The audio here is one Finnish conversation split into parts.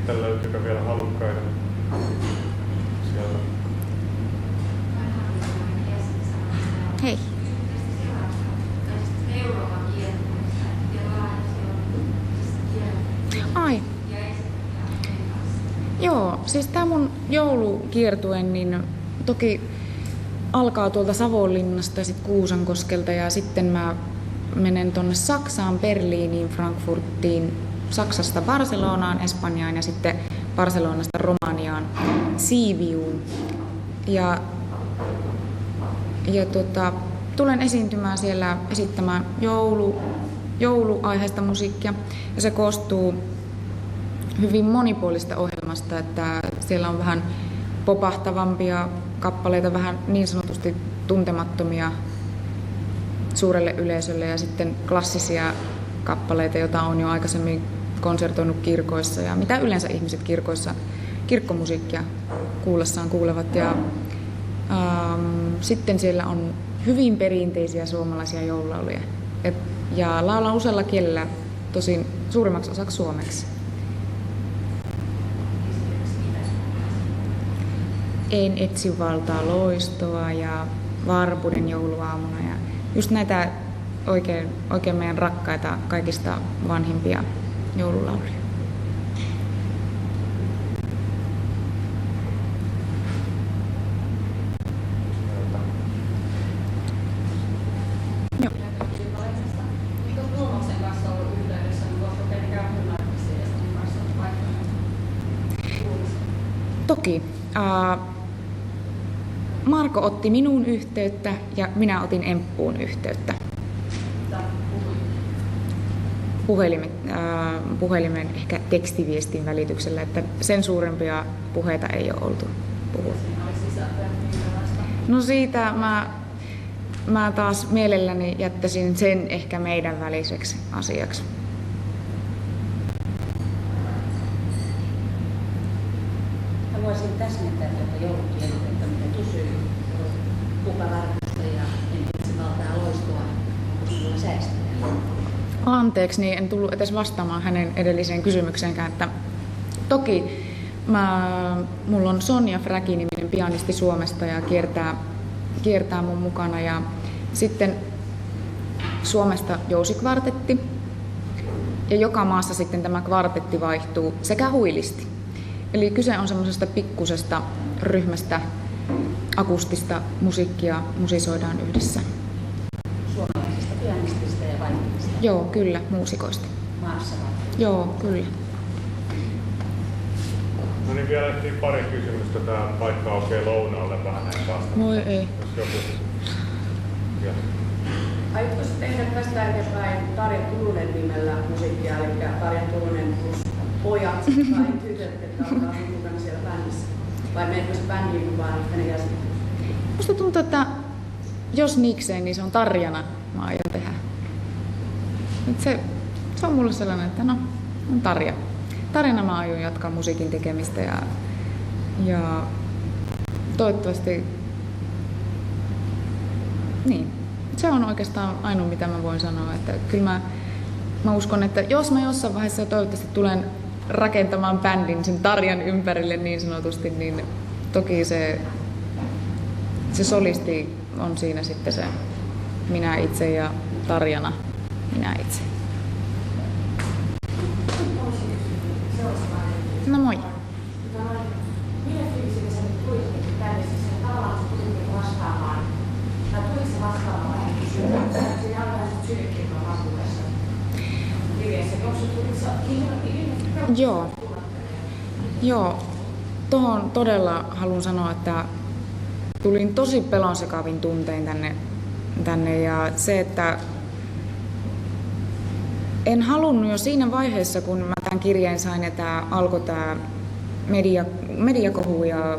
Sitten löytyykö vielä halukkaita sieltä? Hei. Ai. Joo, siis tää mun joulukiertue niin toki alkaa tuolta Savonlinnasta ja sit Kuusankoskelta ja sitten mä menen tonne Saksaan, Berliiniin, Frankfurtiin, Saksasta Barcelonaan, Espanjaan ja sitten Barcelonasta Romaniaan, Siiviuun. Ja tulen esiintymään siellä esittämään jouluaiheista musiikkia ja se koostuu hyvin monipuolista ohjelmasta, että siellä on vähän popahtavampia kappaleita, vähän niin sanotusti tuntemattomia suurelle yleisölle ja sitten klassisia kappaleita, joita on jo aikaisemmin konsertoinut kirkoissa ja mitä yleensä ihmiset kirkoissa kirkkomusiikkia kuullessaan kuulevat. Ja sitten siellä on hyvin perinteisiä suomalaisia joululauluja ja laulan usealla kielellä, tosin suurimmaksi osaksi suomeksi. En etsi valtaa loistoa ja Varpunen jouluaamuna ja just näitä oikein meidän rakkaita kaikista vanhimpia joululauluja. Toki. Marko otti minuun yhteyttä ja minä otin Emppuun yhteyttä. Puhelimen ehkä tekstiviestin välityksellä, että sen suurempia puheita ei ole oltu puhua. No siitä mä taas mielelläni jättäisin sen ehkä meidän väliseksi asiaksi. Haluaisin täsmentää tuota joulukiertuetta, mitä kysyy kuka varmusta ja en itse valtaa loistoa, onko sinulla säästöjä? Anteeksi, niin en tullut edes vastaamaan hänen edelliseen kysymykseenkään, että toki mulla on Sonja Fräki-niminen pianisti Suomesta ja kiertää mun mukana ja sitten Suomesta jousikvartetti ja joka maassa sitten tämä kvartetti vaihtuu sekä huilisti. Eli kyse on semmoisesta pikkusesta ryhmästä akustista musiikkia musisoidaan yhdessä. Suomalaisista pianistista ja vaikuttajista? Joo, kyllä, muusikoista. Maassa vai? Joo, kyllä. No niin, vielä pari kysymystä. Tämä paikka aukeaa lounaalle vähän näin vasta. Voi ei. Jos joku... Ja. Aiotko tehdä tästä eteenpäin Tarja Turunen nimellä musiikkia, eli Tarja Turunen plus pojat tai tytöt, jotka ovat mukana siellä bändissä? Vai menetkö se bändiin mukaan yhtenä jäsenet? Musta tuntuu, että jos niikseen, niin se on Tarjana mä aion tehdä. Se on mulle sellainen, että no, on Tarja. Tarjana mä aion jatkaa musiikin tekemistä ja toivottavasti niin. Se on oikeastaan ainoa, mitä mä voin sanoa, että kyllä mä uskon, että jos mä jossain vaiheessa toivottavasti tulen rakentamaan bändin sen Tarjan ympärille niin sanotusti, niin toki se solisti on siinä sitten se minä itse ja Tarjana minä itse. No moi. Millä fiilisillä sä nyt tulit tänne siis tavallaan vastaamaan? Tai tuliko se vastaamaan kysymykseen? Siinä alkaisit sylkkiä vakuudessa liveessä. Onko se tulit Joo. Tuohon todella haluan sanoa, että tulin tosi pelonsekavin tuntein tänne ja se, että en halunnut jo siinä vaiheessa, kun mä tämän kirjeen sain ja alkoi tämä mediakohu ja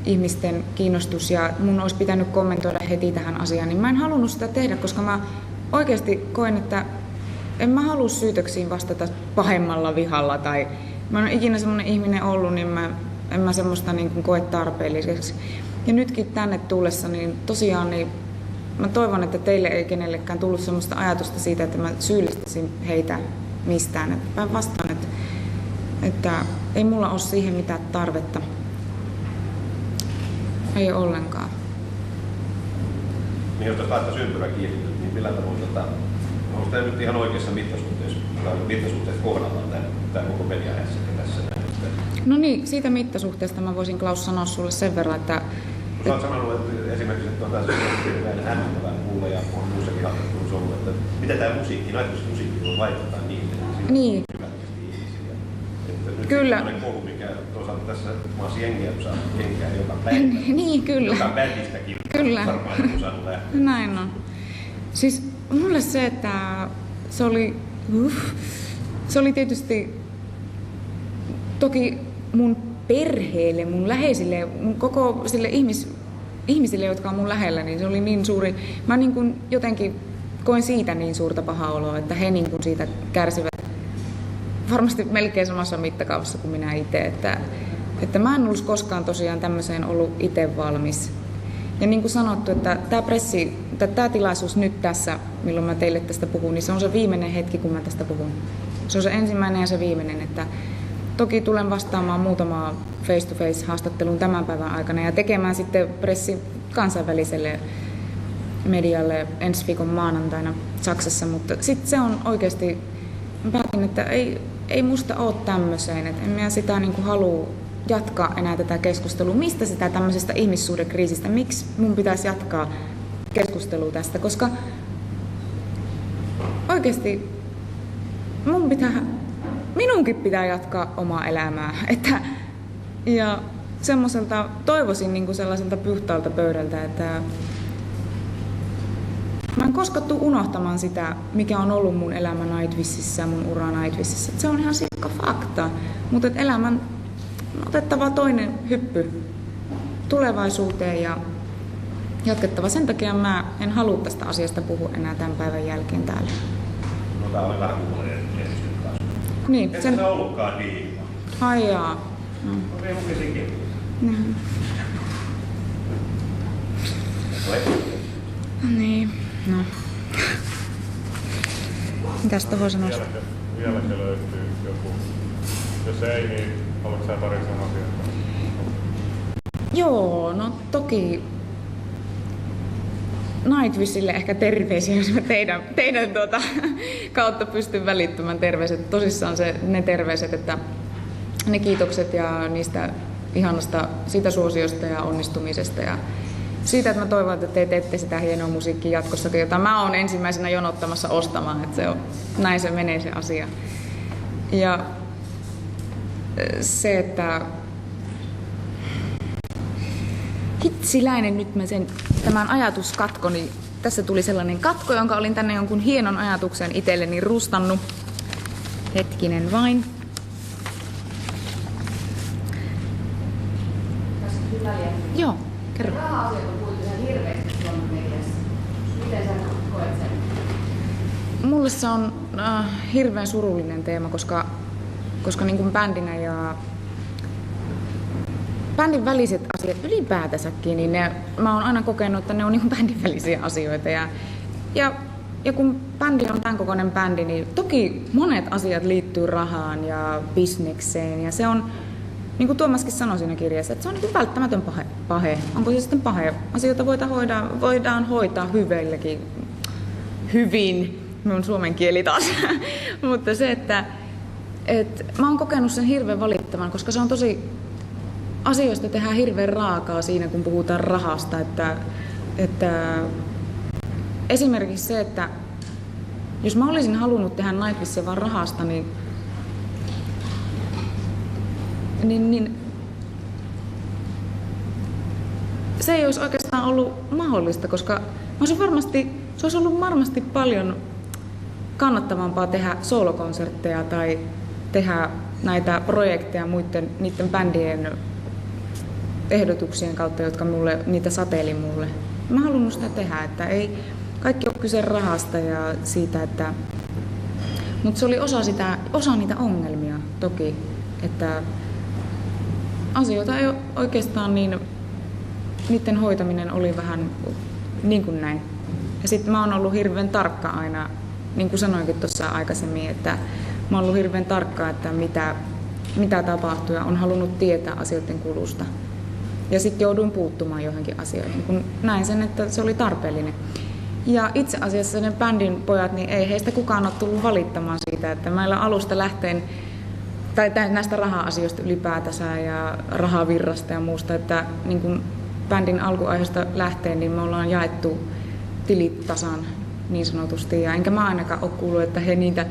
ihmisten kiinnostus ja mun olisi pitänyt kommentoida heti tähän asiaan, niin mä en halunnut sitä tehdä, koska mä oikeasti koen, että en mä halua syytöksiin vastata pahemmalla vihalla tai mä en ole ikinä semmoinen ihminen ollut, niin en mä semmoista niin kuin koe tarpeelliseksi. Ja nytkin tänne tullessa, niin tosiaan niin mä toivon, että teille ei kenellekään tullut semmoista ajatusta siitä, että mä syyllistäisin heitä mistään. Että mä vastaan, että Että ei mulla ole siihen mitään tarvetta. Ei ollenkaan. Niin jos tässä laittaisi ympyrä kiinni, niin millä tavoin, onko tämä nyt ihan oikeassa mittasuhteessa kohdallaan tämä koko mediahetsäkin tässä näin? No niin, siitä mittasuhteesta mä voisin Klaus sanoa sulle sen verran, että Sä oot sanonut, että esimerkiksi että on tässä hirveän hämmentävää mulle ja on muussakin haastattelussa ollut, että miten tämä musiikki, naismusiikki voi vaikuttaa niin, että niin. hyvällisesti ihmisiä. Että nyt Kyllä. sellainen kohu, mikä toisaalta tässä maassa jengiä saa kenkään joka päivä. Niin, kyllä. Joka bändistäkin Kyllä. varmaan joku saanut lähteä. Näin on. Siis mulle se, että se oli tietysti toki mun perheelle, mun läheisille, mun koko sille ihmisille, jotka on mun lähellä, niin se oli niin suuri. Mä niin kuin jotenkin koin siitä niin suurta pahaa oloa, että he niin kuin siitä kärsivät varmasti melkein samassa mittakaavassa kuin minä itse. Että mä en ollut koskaan tosiaan tämmöiseen ollut itse valmis. Ja niin kuin sanottu, että tämä tilaisuus nyt tässä, milloin mä teille tästä puhun, niin se on se viimeinen hetki, kun mä tästä puhun. Se on se ensimmäinen ja se viimeinen, että toki tulen vastaamaan muutamaa face-to-face haastatteluun tämän päivän aikana ja tekemään sitten pressi kansainväliselle medialle ensi viikon maanantaina Saksassa, mutta sitten se on oikeasti, mä päätin, että ei musta ole tämmöiseen, että en minä sitä niin kuin halua jatkaa enää tätä keskustelua. Mistä sitä tämmöisestä ihmissuhdekriisistä, miksi mun pitäisi jatkaa keskustelua tästä, koska oikeasti minunkin pitää jatkaa omaa elämää. Ja semmoiselta toivoisin niin kuin sellaiselta puhtaalta pöydältä, että mä en koskaan tule unohtamaan sitä, mikä on ollut mun elämä Nightwishissa ja mun ura Nightwishissa. Se on ihan sikka fakta, mutta elämän on otettava toinen hyppy tulevaisuuteen ja jatkettava. Sen takia mä en halua tästä asiasta puhua enää tämän päivän jälkeen täällä. No tää oli vähän kuuloinen edistynyt taas. Niin, Et sä ollutkaan diiva. Ai jaa. No. Okei, lukisin kirjaa. Niin, no. Mitäs tohon sanoisi? Vieläkö löytyy joku? Jos ei, niin haluatko sä pari sanaa sieltä? Joo, no toki Nightwishille ehkä terveisiä, jos mä teidän kautta pystyn välittämään terveiset. Tosissaan ne terveiset, että ne kiitokset ja niistä ihanasta siitä suosiosta ja onnistumisesta ja siitä, että mä toivon, että te teette sitä hienoa musiikkia jatkossakin, jota mä oon ensimmäisenä jonottamassa ostamaan, että näin se menee se asia. Ja se, että hitsiläinen nyt mä tämän ajatuskatko, niin tässä tuli sellainen katko, jonka olin tänne jonkun hienon ajatuksen itselleni rustannut. Hetkinen vain. Tässä on hyvä liian. Joo, kerro. Raha-asiat on puhuttu ihan hirveästi Suomen mediassa. Miten sä koet sen? Mulle se on hirveän surullinen teema, koska niin kuin bändinä ja bändin väliset asiat ylipäätänsäkin, niin mä oon aina kokenut, että ne on niin kuin bändin välisiä asioita. Ja kun bändi on tämän kokoinen bändi, niin toki monet asiat liittyy rahaan ja bisnekseen. Ja se on, niin kuin Tuomaskin sanoi siinä kirjassa, että se on niin kuin välttämätön pahe. Onko se sitten pahe? Asioita voidaan hoitaa hyvelläkin. Hyvin. Minun suomen kieli taas. Mutta se, että mä oon kokenut sen hirveän valittavan, koska se on tosi, asioista tehdään hirveän raakaa siinä, kun puhutaan rahasta. Että esimerkiksi se, että jos mä olisin halunnut tehdä Nightwishia vaan rahasta, niin se ei olisi oikeastaan ollut mahdollista, koska se olisi ollut varmasti paljon kannattavampaa tehdä soolokonsertteja tai tehdä näitä projekteja niiden bändien ehdotuksien kautta, jotka niitä sateeli mulle. Mä halunnut sitä tehdä, että ei kaikki ole kyse rahasta ja siitä, että mutta se oli osa niitä ongelmia toki, että asioita ei oikeastaan niin, niiden hoitaminen oli vähän niin kuin näin. Ja sitten mä oon ollut hirveän tarkka aina, niin kuin sanoinkin tuossa aikaisemmin, että mä oon ollut hirveän tarkka, että mitä tapahtui ja on halunnut tietää asioiden kulusta. Ja sitten jouduin puuttumaan johonkin asioihin, kun näin sen, että se oli tarpeellinen. Ja itse asiassa ne bändin pojat, niin ei heistä kukaan ole tullut valittamaan siitä, että meillä alusta lähteen, tai näistä raha-asioista ylipäätänsä ja rahavirrasta ja muusta, että niin kun bändin alkuaiheesta lähteen, niin me ollaan jaettu tilit tasan niin sanotusti. Ja enkä mä ainakaan ole kuullut, että he niitä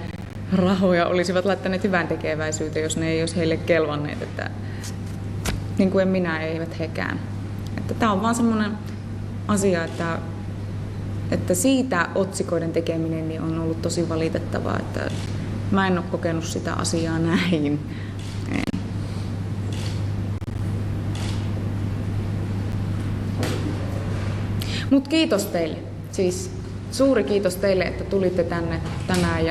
rahoja olisivat laittaneet hyvän tekeväisyyteen, jos ne ei olisi heille kelvanneet, että niin kuin en minä, eivät hekään. Että tää on vaan semmoinen asia, että siitä otsikoiden tekeminen niin on ollut tosi valitettavaa, että mä en ole kokenut sitä asiaa näin. Mut kiitos teille. Siis suuri kiitos teille, että tulitte tänne tänään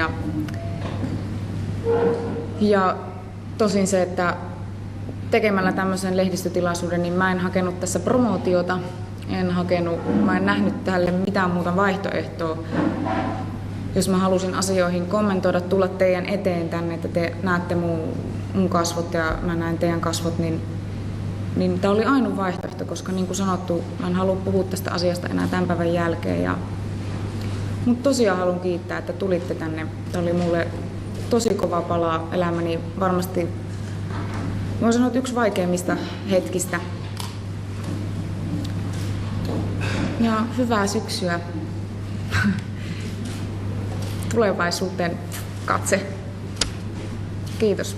ja tosin se, että tekemällä tämmöisen lehdistötilaisuuden, niin mä en hakenut tässä promootiota, mä en nähnyt tälle mitään muuta vaihtoehtoa. Jos mä halusin asioihin kommentoida, tulla teidän eteen tänne, että te näette mun kasvot ja mä näen teidän kasvot, niin tää oli ainut vaihtoehto, koska niin kuin sanottu, mä en halua puhua tästä asiasta enää tämän päivän jälkeen. Mutta tosiaan haluan kiittää, että tulitte tänne. Tää oli mulle tosi kova pala elämäni, varmasti voin sanoa, että yksi vaikeimmista hetkistä. Ja hyvää syksyä. Tulevaisuuteen katse. Kiitos.